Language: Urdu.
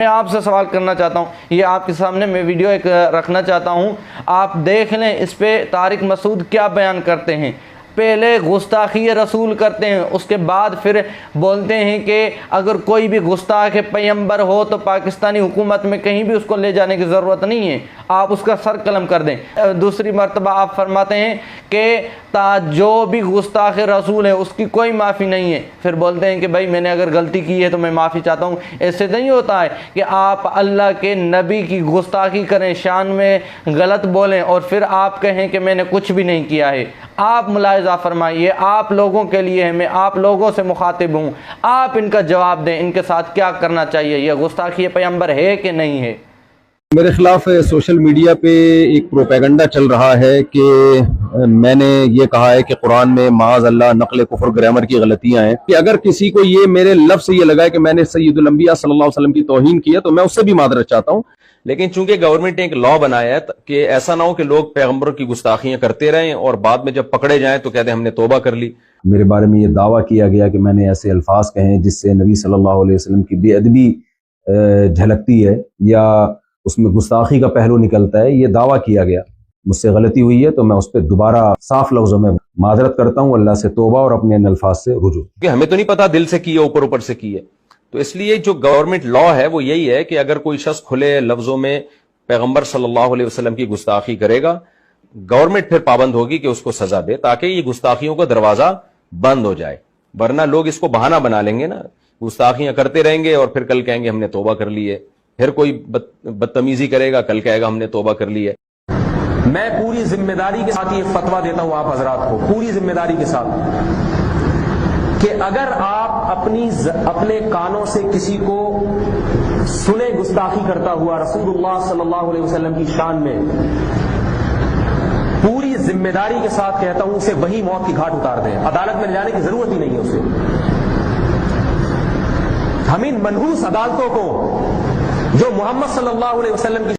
میں آپ سے سوال کرنا چاہتا ہوں، یہ آپ کے سامنے میں ویڈیو ایک رکھنا چاہتا ہوں، آپ دیکھ لیں اس پہ طارق مسعود کیا بیان کرتے ہیں۔ پہلے گستاخی رسول کرتے ہیں، اس کے بعد پھر بولتے ہیں کہ اگر کوئی بھی گستاخ پیغمبر ہو تو پاکستانی حکومت میں کہیں بھی اس کو لے جانے کی ضرورت نہیں ہے، آپ اس کا سر قلم کر دیں۔ دوسری مرتبہ آپ فرماتے ہیں کہ جو بھی گستاخ رسول ہے اس کی کوئی معافی نہیں ہے، پھر بولتے ہیں کہ بھائی میں نے اگر غلطی کی ہے تو میں معافی چاہتا ہوں۔ ایسے نہیں ہوتا ہے کہ آپ اللہ کے نبی کی گستاخی کریں، شان میں غلط بولیں اور پھر آپ کہیں کہ میں نے کچھ بھی نہیں کیا ہے۔ آپ ملاحظہ فرمائیے، آپ لوگوں کے لیے ہے، میں آپ لوگوں سے مخاطب ہوں، آپ ان کا جواب دیں، ان کے ساتھ کیا کرنا چاہیے، یہ گستاخی پیغمبر ہے کہ نہیں ہے؟ میرے خلاف سوشل میڈیا پہ ایک پروپیگنڈا چل رہا ہے کہ میں نے یہ کہا ہے کہ قرآن میں معاذ اللہ نقل کفر گرامر کی غلطیاں ہیں، کہ اگر کسی کو یہ میرے لفظ سے یہ لگا ہے کہ میں نے سید الانبیاء صلی اللہ علیہ وسلم کی توہین کی ہے تو میں اس سے بھی معذرت چاہتا ہوں۔ لیکن چونکہ گورنمنٹ نے ایک لا بنایا ہے کہ ایسا نہ ہو کہ لوگ پیغمبروں کی گستاخیاں کرتے رہیں اور بعد میں جب پکڑے جائیں تو کہتے ہیں ہم نے توبہ کر لی۔ میرے بارے میں یہ دعویٰ کیا گیا کہ میں نے ایسے الفاظ کہیں جس سے نبی صلی اللہ علیہ وسلم کی بے ادبی جھلکتی ہے یا اس میں گستاخی کا پہلو نکلتا ہے، یہ دعویٰ کیا گیا۔ مجھ سے غلطی ہوئی ہے تو میں اس پہ دوبارہ صاف لفظوں میں معذرت کرتا ہوں، اللہ سے توبہ اور اپنے ان الفاظ سے رجوع۔ کہ ہمیں تو نہیں پتا دل سے کی ہے اوپر اوپر سے کی ہے، تو اس لیے جو گورنمنٹ لا ہے وہ یہی ہے کہ اگر کوئی شخص کھلے لفظوں میں پیغمبر صلی اللہ علیہ وسلم کی گستاخی کرے گا، گورنمنٹ پھر پابند ہوگی کہ اس کو سزا دے تاکہ یہ گستاخیوں کا دروازہ بند ہو جائے، ورنہ لوگ اس کو بہانہ بنا لیں گے نا، گستاخیاں کرتے رہیں گے اور پھر کل کہیں گے ہم نے توبہ کر لی ہے، پھر کوئی بدتمیزی کرے گا کل کہے گا ہم نے توبہ کر لی ہے۔ میں پوری ذمہ داری کے ساتھ یہ فتویٰ دیتا ہوں آپ حضرات کو، پوری ذمہ داری کے ساتھ، کہ اگر آپ اپنے کانوں سے کسی کو سنے گستاخی کرتا ہوا رسول اللہ صلی اللہ علیہ وسلم کی شان میں، پوری ذمہ داری کے ساتھ کہتا ہوں اسے وہی موت کی گھاٹ اتار دیں، عدالت میں لے جانے کی ضرورت ہی نہیں ہے اسے۔ ہم ان منحوس عدالتوں کو جو محمد صلی اللہ علیہ وسلم کی